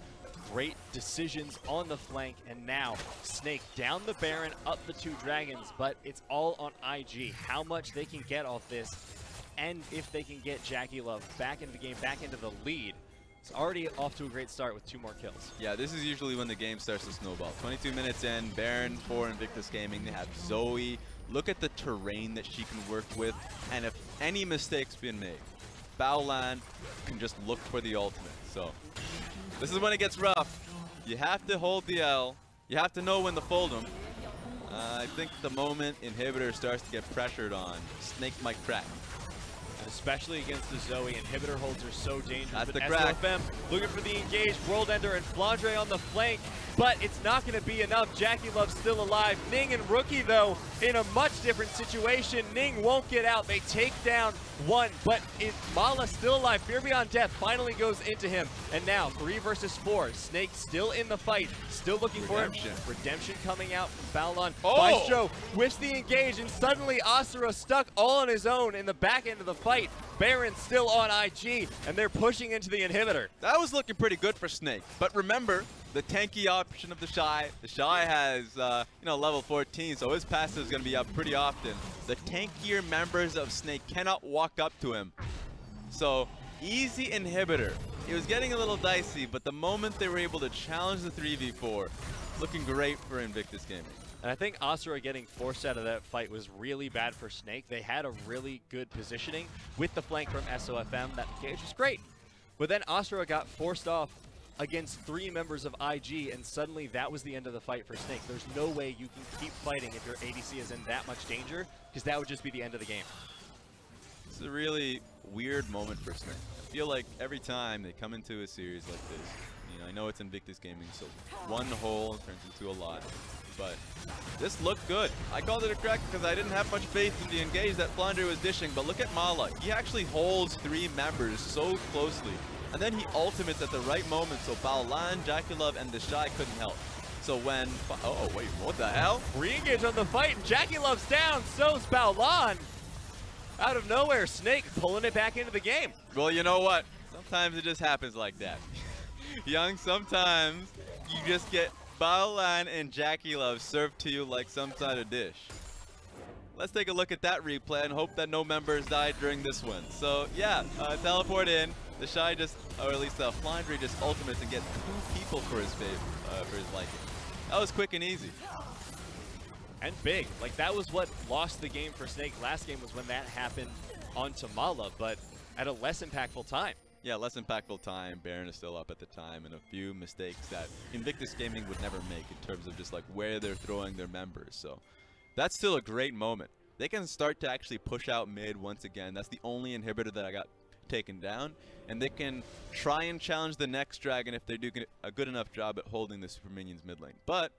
Great decisions on the flank, and now Snake down the Baron, up the 2 dragons, but it's all on IG. How much they can get off this, and if they can get Jackie Love back into the game, back into the lead. It's already off to a great start with 2 more kills. Yeah, this is usually when the game starts to snowball. 22 minutes in, Baron for Invictus Gaming. They have Zoe. Look at the terrain that she can work with, and if any mistakes been made, Baolan can just look for the ultimate. So this is when it gets rough. You have to hold the L. You have to know when to fold them. I think the moment Inhibitor starts to get pressured on, Snake might crack. And especially against the Zoe, Inhibitor holds are so dangerous. That's but the crack. SOFM looking for the engage, World Ender and Flandre on the flank, but it's not going to be enough. Jackie Love's still alive. Ning and Rookie, though, in a much different situation. Ning won't get out. They take down 1, but Mala still alive. Fear Beyond Death finally goes into him. And now 3 versus 4. Snake still in the fight, still looking for it. Redemption coming out from Balan. Maestro whiffs the engage, and suddenly Asura stuck all on his own in the back end of the fight. Baron still on IG, and they're pushing into the Inhibitor. That was looking pretty good for Snake. But remember, the tanky option of the Shy. The Shy has, level 14, so his passive is going to be up pretty often. The tankier members of Snake cannot walk up to him. So, easy Inhibitor. It was getting a little dicey, but the moment they were able to challenge the 3v4, looking great for Invictus Gaming. And I think Asura getting forced out of that fight was really bad for Snake. They had a really good positioning with the flank from SOFM. That engage was great. But then Asura got forced off against 3 members of IG, and suddenly that was the end of the fight for Snake. There's no way you can keep fighting if your ADC is in that much danger, because that would just be the end of the game. It's a really weird moment for Snake. I feel like every time they come into a series like this, you know, I know it's Invictus Gaming, so one hole turns into a lot. But this looked good. I called it a crack because I didn't have much faith in the engage that FLICKR was dishing, but look at Mala. He actually holds 3 members so closely. And then he ultimates at the right moment, so Baolan, JackieLove, and the Shy couldn't help. So when... Oh, wait, what the hell? Re-engage on the fight, and JackieLove's down, so's Baolan. Out of nowhere, Snake pulling it back into the game. Well, you know what? Sometimes it just happens like that. Young, sometimes you just get Baolan and JackieLove served to you like some sort of dish. Let's take a look at that replay and hope that no members died during this one. So yeah, teleport in. The Shy just, or at least FLICKR just ultimates and gets 2 people for his liking. That was quick and easy. And big. Like, that was what lost the game for Snake. Last game was when that happened onto Mala, but at a less impactful time. Yeah, less impactful time. Baron is still up at the time, and a few mistakes that Invictus Gaming would never make in terms of just like where they're throwing their members. So that's still a great moment. They can start to actually push out mid once again. That's the only inhibitor that I got taken down, and they can try and challenge the next dragon if they do a good enough job at holding the super minions mid lane. But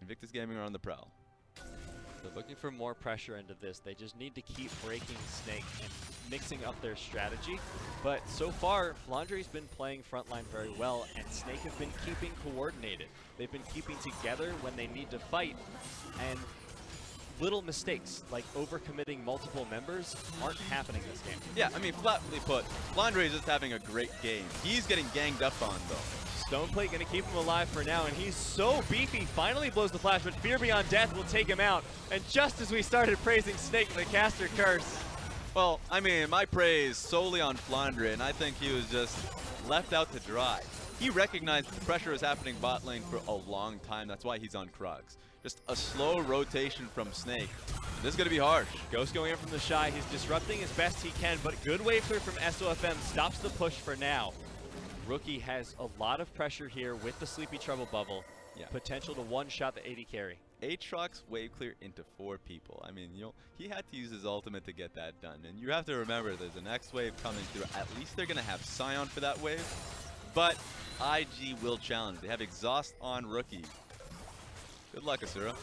Invictus Gaming are on the prowl. They're looking for more pressure into this. They just need to keep breaking Snake and mixing up their strategy. But so far, FLICKR's been playing frontline very well, and Snake have been keeping coordinated. They've been keeping together when they need to fight, and little mistakes, like overcommitting multiple members, aren't happening this game. Yeah, I mean, flatly put, FLICKR is just having a great game. He's getting ganged up on, though. Stoneplate gonna keep him alive for now, and he's so beefy, finally blows the flash, but Fear Beyond Death will take him out. And just as we started praising Snake, the caster curse. Well, I mean, my praise solely on FLICKR, and I think he was just left out to dry. He recognized the pressure was happening bot lane for a long time. That's why he's on Krugs. Just a slow rotation from Snake. This is going to be harsh. Ghost going in from the Shy. He's disrupting as best he can, but good wave clear from SOFM stops the push for now. Rookie has a lot of pressure here with the Sleepy Trouble bubble. Yeah. Potential to one-shot the AD carry. Aatrox wave clear into 4 people. I mean, you know, he had to use his ultimate to get that done. And you have to remember there's a next wave coming through. At least they're going to have Scion for that wave. But IG will challenge. They have Exhaust on Rookie. Good luck, Asura.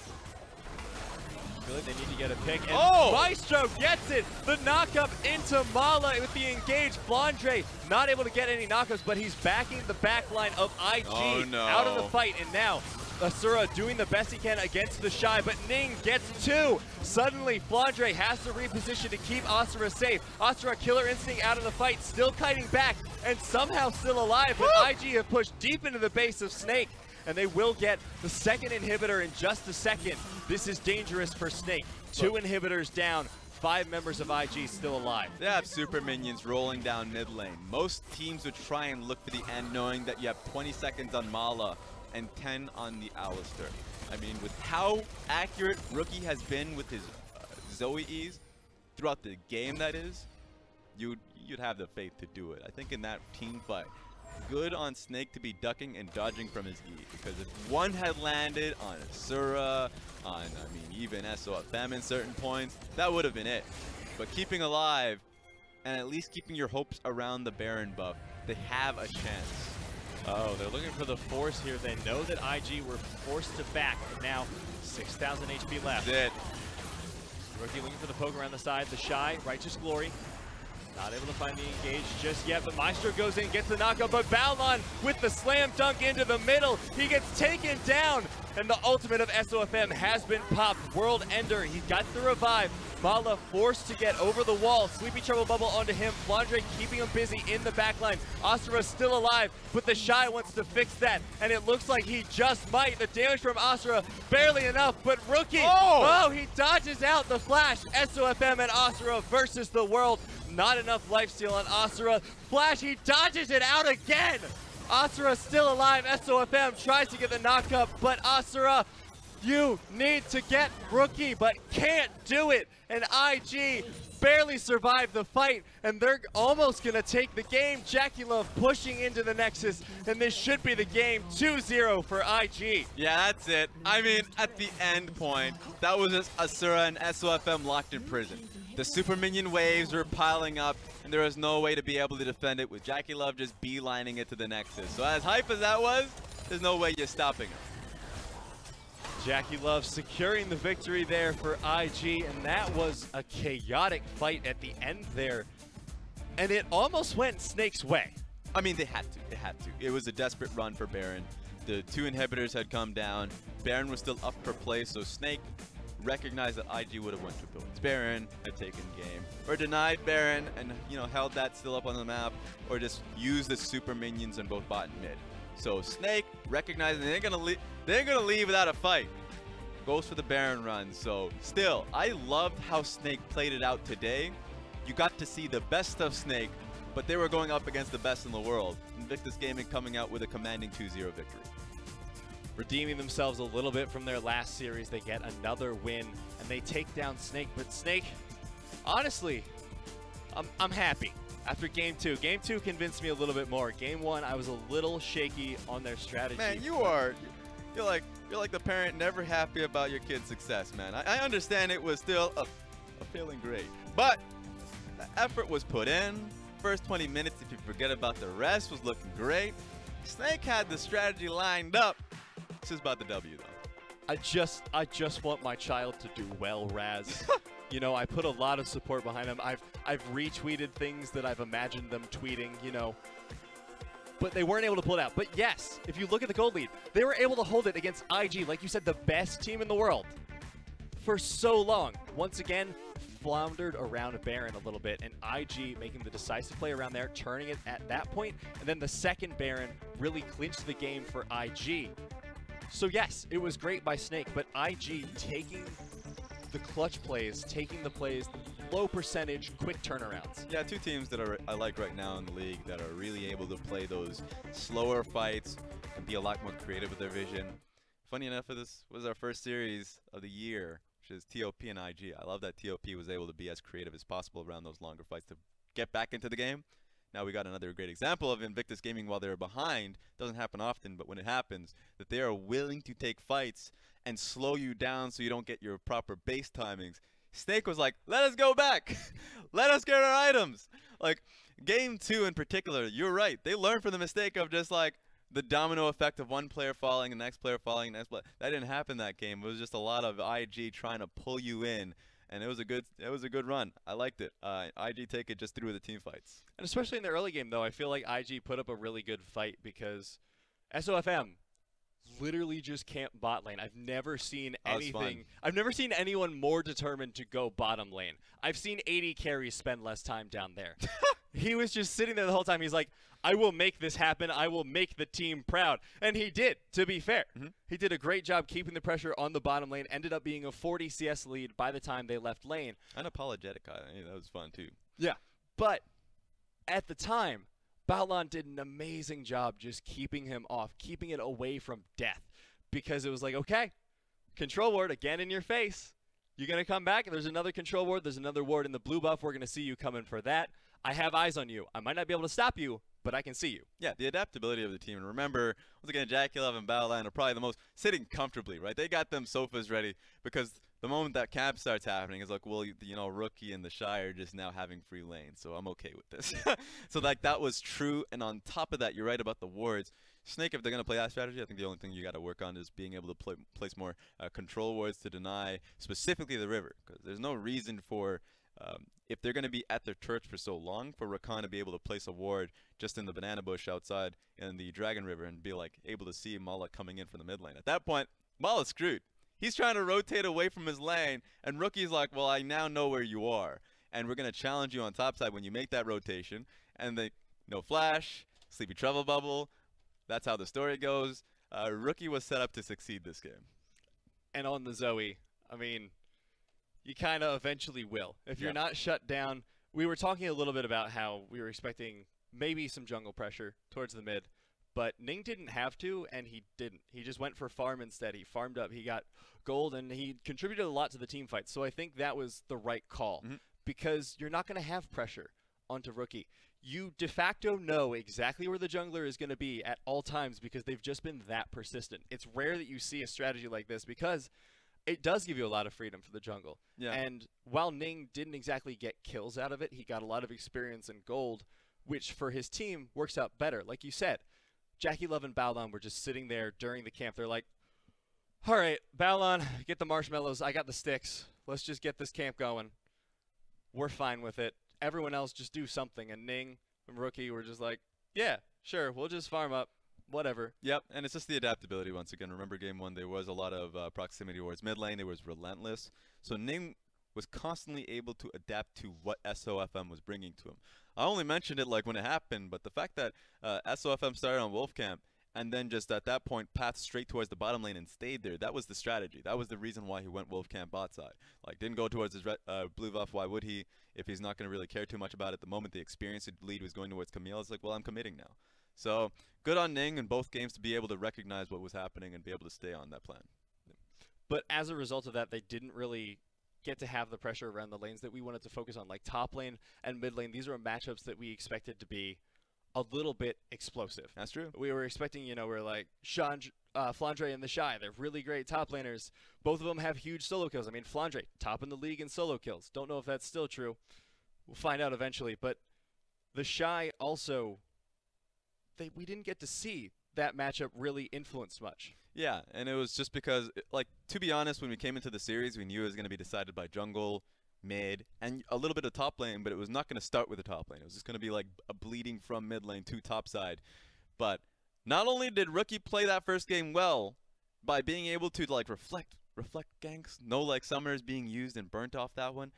Good, they need to get a pick, and Maestro gets it! The knock-up into Mala with the engage. FLICKR not able to get any knockouts, but he's backing the back line of IG out of the fight, and now Asura doing the best he can against the Shy, but Ning gets 2. Suddenly, FLICKR has to reposition to keep Asura safe. Asura Killer Instinct out of the fight, still kiting back, and somehow still alive, but IG have pushed deep into the base of Snake, and they will get the second inhibitor in just a second. This is dangerous for Snake. 2 inhibitors down, 5 members of IG still alive. They have super minions rolling down mid lane. Most teams would try and look for the end knowing that you have 20 seconds on Mala and 10 on the Alistar. I mean, with how accurate Rookie has been with his Zoe-Es throughout the game, that is, you'd have the faith to do it. I think in that team fight, good on Snake to be ducking and dodging from his E, because if one had landed on Asura, on, I mean, even SOFM in certain points, that would have been it. But keeping alive, and at least keeping your hopes around the Baron buff, they have a chance. Oh, they're looking for the force here. They know that IG were forced to back, and now 6,000 HP left. That's it. Rookie looking for the poke around the side. The Shy, Righteous Glory. Not able to find the engage just yet, but Maestro goes in, gets the knockout, but Baolan with the slam dunk into the middle. He gets taken down, and the ultimate of SOFM has been popped. World Ender, he got the revive. Mala forced to get over the wall. Sleepy Trouble bubble onto him. FLICKR keeping him busy in the backline. Asura still alive, but the Shy wants to fix that, and it looks like he just might. The damage from Asura, barely enough, but Rookie, he dodges out the flash. SOFM and Asura versus the world. Not enough lifesteal on Asura. Flash, he dodges it out again. Asura still alive. SOFM tries to get the knock up, but Asura, you need to get Rookie, but can't do it. And IG barely survived the fight, and they're almost gonna take the game. Jackie Love pushing into the Nexus, and this should be the game. 2-0 for IG. Yeah, that's it. I mean, at the end point, that was just Asura and SOFM locked in prison. The super minion waves were piling up, and there was no way to be able to defend it with Jackie Love just beelining it to the Nexus. So as hype as that was, there's no way you're stopping him. Jackie Love securing the victory there for IG, and that was a chaotic fight at the end there. And it almost went Snake's way. I mean, they had to. They had to. It was a desperate run for Baron. The 2 inhibitors had come down. Baron was still up for play, so Snake recognized that IG would have went to builds. Baron had taken game, or denied Baron and, you know, held that still up on the map, or just used the super minions in both bot and mid. So Snake recognizing they ain't gonna leave without a fight. Goes for the Baron run. So still, I loved how Snake played it out today. You got to see the best of Snake, but they were going up against the best in the world. Invictus Gaming coming out with a commanding 2-0 victory. Redeeming themselves a little bit from their last series, they get another win and they take down Snake. But Snake, honestly, I'm happy. After game 2. Game 2 convinced me a little bit more. Game 1, I was a little shaky on their strategy. Man, you're like the parent never happy about your kid's success, man. I understand it was still a failing grade, but the effort was put in. First 20 minutes, if you forget about the rest, was looking great. Snake had the strategy lined up. This is about the W, though. I just want my child to do well, Raz. You know, I put a lot of support behind them. I've retweeted things that I've imagined them tweeting, you know. But they weren't able to pull it out. But yes, if you look at the gold lead, they were able to hold it against IG, like you said, the best team in the world for so long. Once again, floundered around Baron a little bit, and IG making the decisive play around there, turning it at that point, and then the second Baron really clinched the game for IG. So yes, it was great by Snake, but IG taking the clutch plays, taking the plays, low percentage, quick turnarounds. Yeah, 2 teams that I like right now in the league that are really able to play those slower fights and be a lot more creative with their vision. Funny enough, this was our first series of the year, which is TOP and IG. I love that TOP was able to be as creative as possible around those longer fights to get back into the game. Now we got another great example of Invictus Gaming while they're behind. Doesn't happen often, but when it happens, that they are willing to take fights and slow you down so you don't get your proper base timings. Snake was like, let us go back. Let us get our items. Like, game 2 in particular, you're right. They learned from the mistake of just like the domino effect of one player falling, the next player falling, the next player. That didn't happen that game. It was just a lot of IG trying to pull you in. And it was a good run. I liked it. IG take it just through the team fights. And especially in the early game, though, I feel like IG put up a really good fight because SOFM literally just camped bot lane. I've never seen anything. I've never seen anyone more determined to go bottom lane. I've seen 80 carries spend less time down there. He was just sitting there the whole time. He's like, I will make this happen. I will make the team proud. And he did, to be fair. He did a great job keeping the pressure on the bottom lane. Ended up being a 40 CS lead by the time they left lane. Unapologetic. That was fun, too. Yeah. But at the time, Baolan did an amazing job just keeping him off, keeping it away from death. Because it was like, okay, control ward again in your face. You're going to come back, and there's another control ward. There's another ward in the blue buff. We're going to see you coming for that. I have eyes on you. I might not be able to stop you, but I can see you. Yeah, the adaptability of the team. And remember, once again, Jackie Love and Baolan are probably the most sitting comfortably, right? They got them sofas ready because the moment that camp starts happening is like, well, you know, Rookie and the Shy are just now having free lane, so I'm okay with this. So like that was true. And on top of that, you're right about the wards. Snake, if they're going to play that strategy, I think the only thing you got to work on is being able to place more control wards to deny specifically the river, because there's no reason for if they're going to be at their turrets for so long, for Rakan to be able to place a ward just in the banana bush outside in the Dragon River and be like able to see Mala coming in from the mid lane. At that point, Mala's screwed. He's trying to rotate away from his lane, and Rookie's like, well, I now know where you are, and we're going to challenge you on top side when you make that rotation. And they, no flash, sleepy travel bubble. That's how the story goes. Rookie was set up to succeed this game. And on the Zoe, I mean, you kind of eventually will. If you're not shut down, we were talking a little bit about how we were expecting maybe some jungle pressure towards the mid, but Ning didn't have to, and he didn't. He just went for farm instead. He farmed up. He got gold, and he contributed a lot to the team fight. So I think that was the right call because you're not going to have pressure onto Rookie. You de facto know exactly where the jungler is going to be at all times because they've just been that persistent. It's rare that you see a strategy like this because it does give you a lot of freedom for the jungle. Yeah. And while Ning didn't exactly get kills out of it, he got a lot of experience and gold, which for his team works out better. Like you said, Jackie Love and Baolon were just sitting there during the camp. They're like, all right, Baolon, get the marshmallows. I got the sticks. Let's just get this camp going. We're fine with it. Everyone else just do something. And Ning and Rookie were just like, yeah, sure, we'll just farm up. Whatever. Yep, and it's just the adaptability once again. Remember game 1, there was a lot of proximity towards mid lane. It was relentless. So Ning was constantly able to adapt to what SOFM was bringing to him. I only mentioned it like when it happened, but the fact that SOFM started on Wolf Camp and then just at that point pathed straight towards the bottom lane and stayed there, that was the strategy. That was the reason why he went Wolf Camp bot side. Like, didn't go towards his blue buff. Why would he if he's not going to really care too much about it? The moment the experienced lead was going towards Camille, it's like, well, I'm committing now. So good on Ning in both games to be able to recognize what was happening and be able to stay on that plan. But as a result of that, they didn't really get to have the pressure around the lanes that we wanted to focus on, like top lane and mid lane. These were matchups that we expected to be a little bit explosive. That's true. We were expecting, you know, we're like Flandre and the Shy. They're really great top laners. Both of them have huge solo kills. I mean, Flandre, top in the league in solo kills. Don't know if that's still true. We'll find out eventually. But the Shy also, we didn't get to see that matchup really influence much. Yeah, and it was just because, like, to be honest, when we came into the series, we knew it was going to be decided by jungle, mid, and a little bit of top lane, but it was not going to start with the top lane. It was just going to be like a bleeding from mid lane to top side. But not only did Rookie play that first game well by being able to like reflect ganks, no like summers being used and burnt off that one,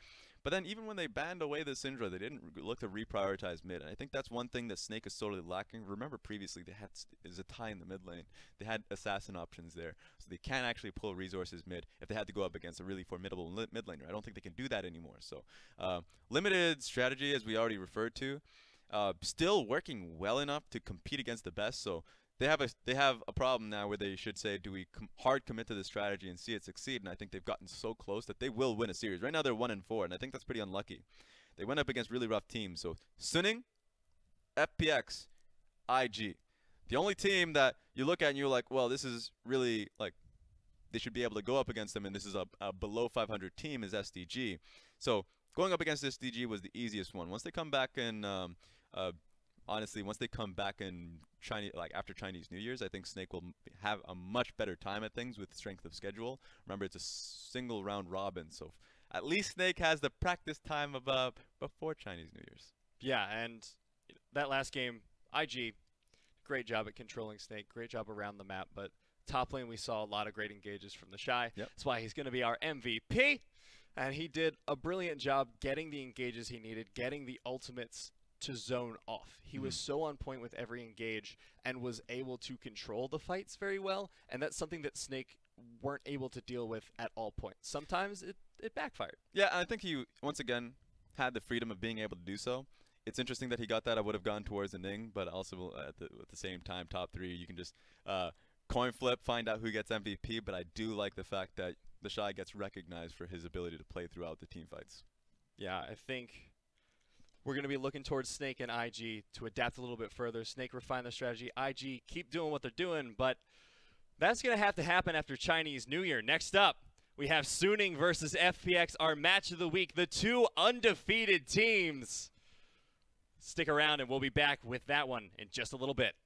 but then even when they banned away the Syndra, they didn't look to reprioritize mid. And I think that's one thing that Snake is totally lacking. Remember previously they had a tie in the mid lane. They had assassin options there, so they can't actually pull resources mid if they had to go up against a really formidable mid laner. I don't think they can do that anymore. So limited strategy, as we already referred to, still working well enough to compete against the best. So they have a problem now where they should say, do we hard commit to this strategy and see it succeed? And I think they've gotten so close that they will win a series. Right now they're 1-4, and I think that's pretty unlucky. They went up against really rough teams. So Suning, FPX, IG. The only team that you look at and you're like, well, this is really like they should be able to go up against them, and this is a below 500 team is SDG. So going up against SDG was the easiest one. Once they come back in, honestly, once they come back in Chinese, like after Chinese New Year's, I think Snake will have a much better time at things with strength of schedule. Remember, it's a single round robin, so at least Snake has the practice time of before Chinese New Year's. Yeah, and that last game, IG, great job at controlling Snake, great job around the map, but top lane we saw a lot of great engages from the Shy. Yep. That's why he's going to be our MVP, and he did a brilliant job getting the engages he needed, getting the ultimates to zone off. He was so on point with every engage and was able to control the fights very well, and that's something that Snake weren't able to deal with at all points. Sometimes it backfired. Yeah, I think he, once again, had the freedom of being able to do so. It's interesting that he got that. I would have gone towards the Ning, but also at the same time, top 3, you can just coin flip, find out who gets MVP, but I do like the fact that the Shy gets recognized for his ability to play throughout the team fights. Yeah, I think we're going to be looking towards Snake and IG to adapt a little bit further. Snake refine their strategy. IG keep doing what they're doing, but that's going to have to happen after Chinese New Year. Next up, we have Suning versus FPX, our match of the week, the 2 undefeated teams. Stick around and we'll be back with that one in just a little bit.